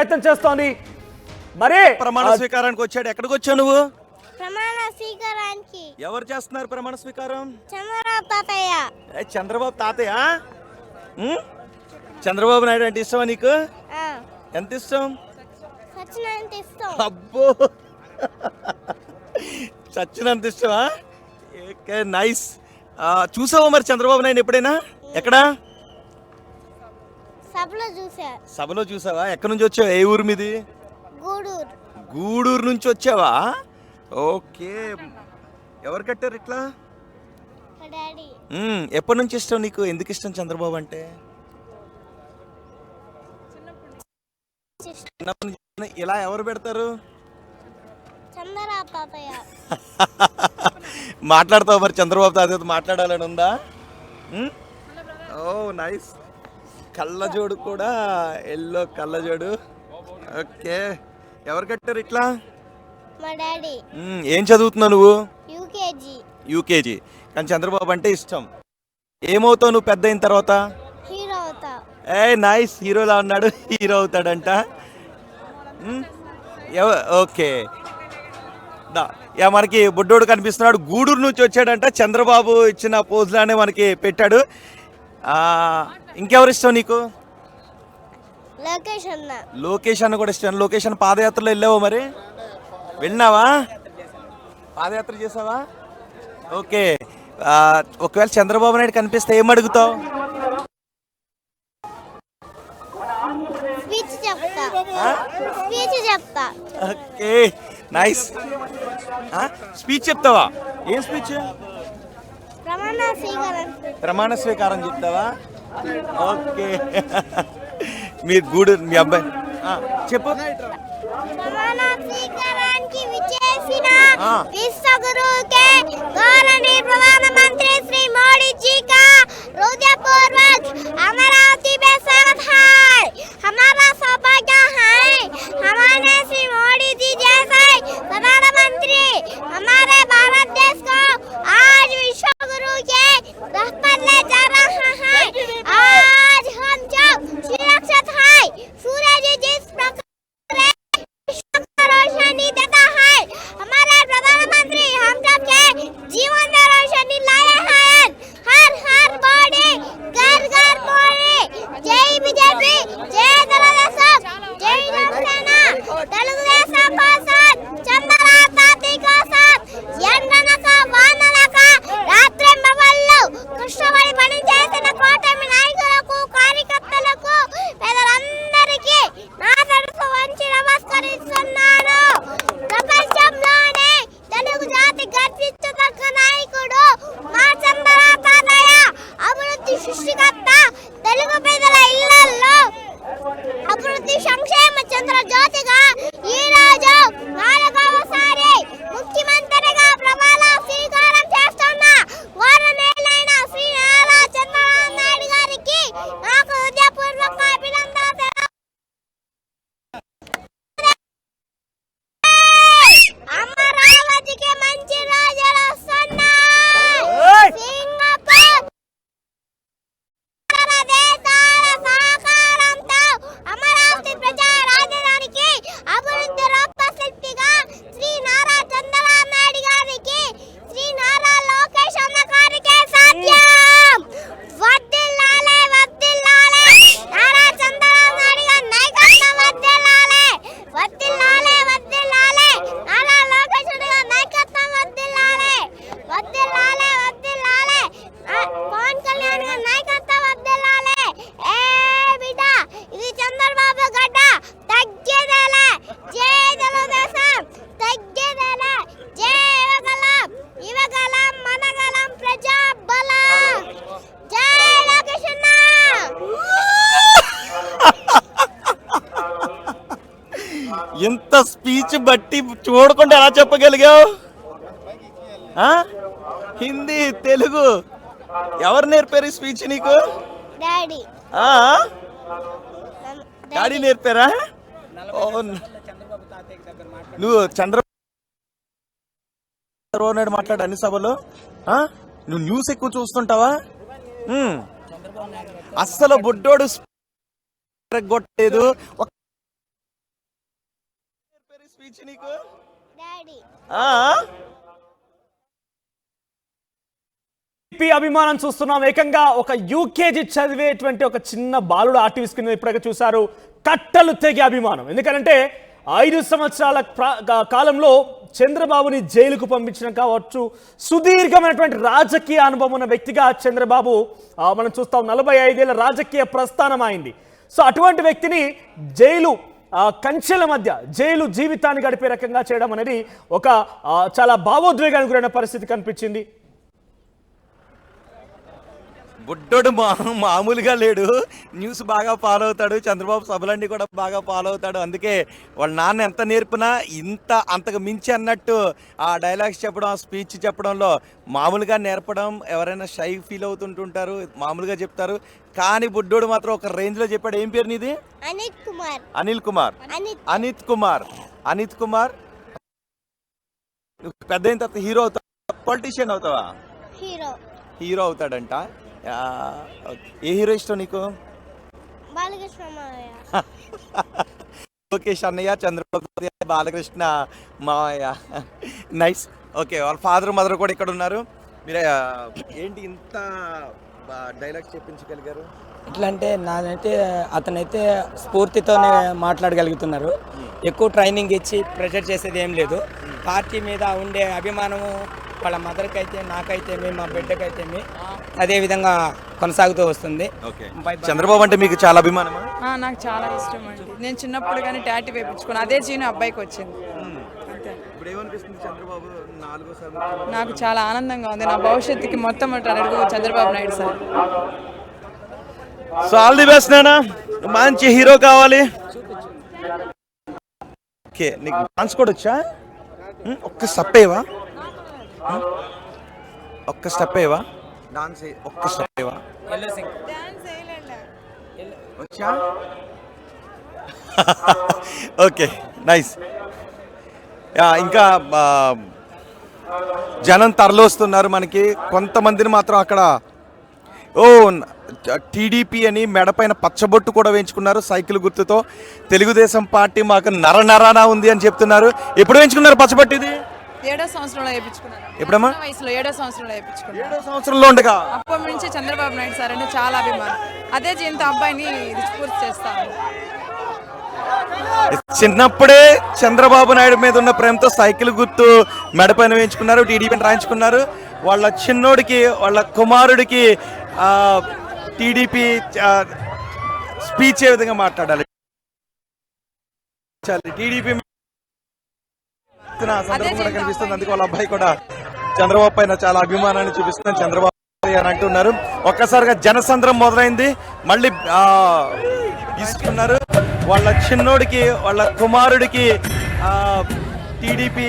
ప్రయత్నం చేస్తోంది. మరి ప్రమాణ స్వీకారానికి వచ్చాడు. ఎక్కడికి వచ్చావు నువ్వు? ప్రమాణ స్వీకారానికి. ఎవరు చేస్తున్నారు ప్రమాణ స్వీకారం? చంద్రబాబు తాతయ్య. చంద్రబాబు తాతయ్య. చంద్రబాబు నాయుడు అంటే ఇష్టమా నీకు? ఎంత ఇష్టం? సచ్చినంత ఇష్టం. అబ్బో, చచ్చినంత ఇష్టమా? నైస్. చూసావా మరి చంద్రబాబు నాయుడు ఎప్పుడైనా? ఎక్కడా? సభలో చూసావా? ఎక్కడి నుంచి వచ్చావు? ఏ ఊరు మీది? గూడూరు నుంచి వచ్చావా? ఓకే. ఎవరు కట్టారు ఇట్లా? ఎప్పటి నుంచి ఇష్టం నీకు? ఎందుకు ఇష్టం చంద్రబాబు అంటే? ఇలా ఎవరు పెడతారు? మాట్లాడతావు మరి చంద్రబాబు తాతయ్యతో మాట్లాడాలని ఉందా? ఓ నైస్. కళ్ళజోడు కూడా, ఎల్లో కళ్ళజోడు. ఓకే. ఎవరు కట్టారు ఇట్లా? ఏం చదువుతున్నావు నువ్వు? యూకేజీ. కానీ చంద్రబాబు అంటే ఇష్టం. ఏమవుతావు నువ్వు పెద్ద అయిన తర్వాత? నైస్. హీరోలా ఉన్నాడు, హీరో అవుతాడంట. ఓకే. మనకి బుడ్డోడు కనిపిస్తున్నాడు. గూడూరు నుంచి వచ్చాడంట. చంద్రబాబు ఇచ్చిన పోజ్లానే మనకి పెట్టాడు. ఇంకెవరు ఇష్టం నీకు? లోకేష్ అన్న కూడా ఇష్టం. లోకేష్ అన్న పాదయాత్రలో వెళ్ళావా? మరి వెళ్ళినావా? పాదయాత్ర చేసావా? ఓకే. ఒకవేళ చంద్రబాబు నాయుడు కనిపిస్తే ఏం అడుగుతావు? Okay nice. స్పీచ్ చెప్తావా? ఏం స్పీచ్? ప్రమాణ స్వీకారం చెప్తావా? ఓకే. మీ గూడూరు, మీ అబ్బాయి చెప్పు. ప్రమాణ స్వీకారానికి విచ్చేసిన విశ్వగురువుకే గౌరవనీయ ప్రధానమంత్రి శ్రీ మోడీ जी का हृदयपूर्वक अमरावती में स्वागत है। हमारा सौभाग्य है हमारे श्री मोदी जी जैसे प्रधानमंत्री हमारे भारत देश को आज विश्वगुरु के रथ पर ले जा रहा है। आज हम जब सुरक्षित है, सूरज जिस प्रकार रोशनी देता है, हमारे प्रधानमंत्री हम सब के जीवन में रोशनी लाए हैं। हर हर मोदी, घर घर मोदी। जय बीजेपी, जय తెలుగుదేశం, जय నవసేన. తెలుగుదేశం కోసం, చంద్రబాబు తాతయ్య కోసం, ఎండనక వానలక రాత్రింబవళ్ళు కష్టపడి పనిచేసిన కూటమి నాయకులకు, కార్యకర్తలకు, పేదలందరికీ నా తరఫు వంచి నమస్కరిస్తున్నాను. ప్రపంచంలోనే తెలుగు జాతి గర్వించదగ్గ నాయకుడు మా చంద్రబాబు తాతయ్య. అభివృద్ధి సృష్టికర్త. తెలుగు ప్రజల ఇళ్లలో అభివృద్ధి సంక్షేమ చంద్ర జ్యోతిగా ఈ రోజు 4వసారి ముఖ్యమంత్రిగా ప్రమాణ స్వీకారం చేస్తున్న గౌరవనీయులైన శ్రీ నారా చంద్రబాబు నాయుడు గారికి నాకు హృదయపూర్వక అభినందనలు. అమరావతికి మంచి రోజులు వస్తున్నాయి. సింగపూర్ దేశాల సహకారంతో అమరావతి ప్రజా రాజధానికి అభివృద్ధి రూపశిల్పిగా శ్రీ నారా చంద్రబాబు నాయుడు గారికి, శ్రీ నారా లోకేష్ అన్న గారికి సాధ్యం. వర్ధిల్లాలే, వర్ధిల్లాలే. నారా చంద్రబాబు నాయుడు గారి నాయకత్వం వర్ధిల్లాలే, వర్ధిల్లాలే, వర్ధిల్లాలే. నారా లోకేష్ అన్న గారి నాయకత్వం వర్ధిల్లాలే, వర్ధిల్లాలే, వర్ధిల్లాలే. పవన్ కళ్యాణ్ గారి నాయకత్వం వర్ధిల్లాలే. ఏ బిడ్డ, ఇది చంద్రబాబు గడ్డ, తగ్గేదేలే. జై తెలుగుదేశం, తగ్గేదేలే. జై యువగలం, యువగలం, మనగలం, ప్రజా బలం. జై లోకేష్ అన్న. ఇంత స్పీచ్ బట్టి చూడకుండా ఎలా చెప్పగలిగావు? హిందీ, తెలుగు ఎవరు నేర్పారు ఈ స్పీచ్ నీకు? డాడీ. డాడీ నేర్పారా? నువ్వు చంద్రబాబు నాయుడు మాట్లాడు అన్ని సభలో. నువ్వు న్యూస్ ఎక్కువ చూస్తుంటావా? అస్సలు బుడ్డోడు కొట్టలేదు. స్పీచ్ నీకు? డాడీ అభిమానం చూస్తున్నాం. ఏకంగా ఒక యూకేజీ చదివేటువంటి ఒక చిన్న బాలుడు ఆర్టీవీ స్క్రీన్ ఇప్పటికే చూశారు. కట్టలు తెగే అభిమానం. ఎందుకంటే 5 సంవత్సరాల కాలంలో చంద్రబాబుని జైలుకు పంపించడం కావచ్చు, సుదీర్ఘమైనటువంటి రాజకీయ అనుభవం ఉన్న వ్యక్తిగా చంద్రబాబు మనం చూస్తాం. 45 ఏళ్ల రాజకీయ ప్రస్థానం అయింది. సో అటువంటి వ్యక్తిని జైలు కంచెల మధ్య జైలు జీవితాన్ని గడిపే రకంగా చేయడం అనేది ఒక చాలా భావోద్వేగానికి గురైన పరిస్థితి కనిపించింది. బుడ్డోడు మామూలుగా లేడు. న్యూస్ బాగా ఫాలో అవుతాడు. చంద్రబాబు సభలన్నీ కూడా బాగా ఫాలో అవుతాడు. అందుకే వాళ్ళ నాన్న ఎంత నేర్పినా అంతకు మించి అన్నట్టు ఆ డైలాగ్స్ చెప్పడం, ఆ స్పీచ్ చెప్పడంలో మామూలుగా నేర్పడం. ఎవరైనా షై ఫీల్ అవుతుంటుంటారు, మామూలుగా చెప్తారు. కానీ బుడ్డోడు మాత్రం ఒక రేంజ్లో చెప్పాడు. ఏం పేరు నీది? అనిత్ కుమార్. పెద్ద అయిన తర్వాత హీరో అవుతావా, పొలిటీషియన్ అవుతావా? హీరో అవుతాడంట. ఏ హీరో ఇష్టం నీకు? లోకేష్ అన్నయ్య, చంద్రబాబు, బాలకృష్ణ మావయ్య. నైస్. ఓకే, వాళ్ళ ఫాదర్ మదర్ కూడా ఇక్కడ ఉన్నారు. మీరు ఏంటి ఇంత డైలాగ్స్ చెప్పించగలిగారు? ఎట్లా అంటే నాదైతే అతనైతే స్ఫూర్తితోనే మాట్లాడగలుగుతున్నారు. ఎక్కువ ట్రైనింగ్ ఇచ్చి ప్రెషర్ చేసేది ఏం లేదు. పార్టీ మీద ఉండే అభిమానము వాళ్ళ మదర్కి అయితే, నాకైతే, మా బిడ్డకైతే అదే విధంగా కొనసాగుతూ వస్తుంది. చంద్రబాబు అంటే మీకు చాలా అభిమానమా? నాకు చాలా ఇష్టం అండి. నేను చిన్నప్పుడు కానీ టాటూ వేయించుకున్నాను. అదే జీను అబ్బాయికి వచ్చింది. నాకు చాలా ఆనందంగా ఉంది. నా భవిష్యత్తుకి మొత్తం అడుగు Chandrababu Naidu sir. So all the best నాన్న, మంచి హీరో కావాలి. ఓకే, నీకు డాన్స్ కూడా వచ్చా? ఒక్క స్టెప్ ఏవా? డాన్స్ ఒక్క స్టెప్ ఏవా? వచ్చా? Okay, nice. ఇంకా జనం తరలిస్తున్నారు మనకి. కొంతమందిని మాత్రం అక్కడ టీడీపీ అని మెడపైన పచ్చబొట్టు కూడా వేయించుకున్నారు సైకిల్ గుర్తుతో. తెలుగుదేశం పార్టీ మాకు నరనరానా ఉంది అని చెప్తున్నారు. ఎప్పుడు వేయించుకున్నారు పచ్చబొట్టు? ఇది 7వ సంవత్సరంలో వేయించుకున్నారు. ఎప్పుడమ్మా? వయసులో 7వ సంవత్సరంలో వేయించుకున్నారు. 7వ సంవత్సరంలో ఉండగా అప్పటి నుంచి చంద్రబాబు నాయుడు సార్ అంటే చాలా అభిమానం. అదే జీంతో అబ్బాయిని స్ఫూర్తి చేస్తాను. చిన్నప్పుడే చంద్రబాబు నాయుడు మీద ఉన్న ప్రేమతో సైకిల్ గుర్తు మెడపైన వేయించుకున్నారు, టీడీపీని రాయించుకున్నారు. వాళ్ళ చిన్నోడికి, వాళ్ళ కుమారుడికి టీడీపీ స్పీచ్ ఏ విధంగా మాట్లాడాలి, టీడీపీ సందర్భం కూడా కనిపిస్తుంది. అందుకే వాళ్ళ అబ్బాయి కూడా చంద్రబాబు పైన చాలా అభిమానాన్ని చూపిస్తున్నాను. చంద్రబాబు అని అంటున్నారు. ఒక్కసారిగా జనసంద్రం మొదలైంది. మళ్ళీ తీసుకున్నారు. వాళ్ళ చిన్నోడికి, వాళ్ళ కుమారుడికి టీడీపీ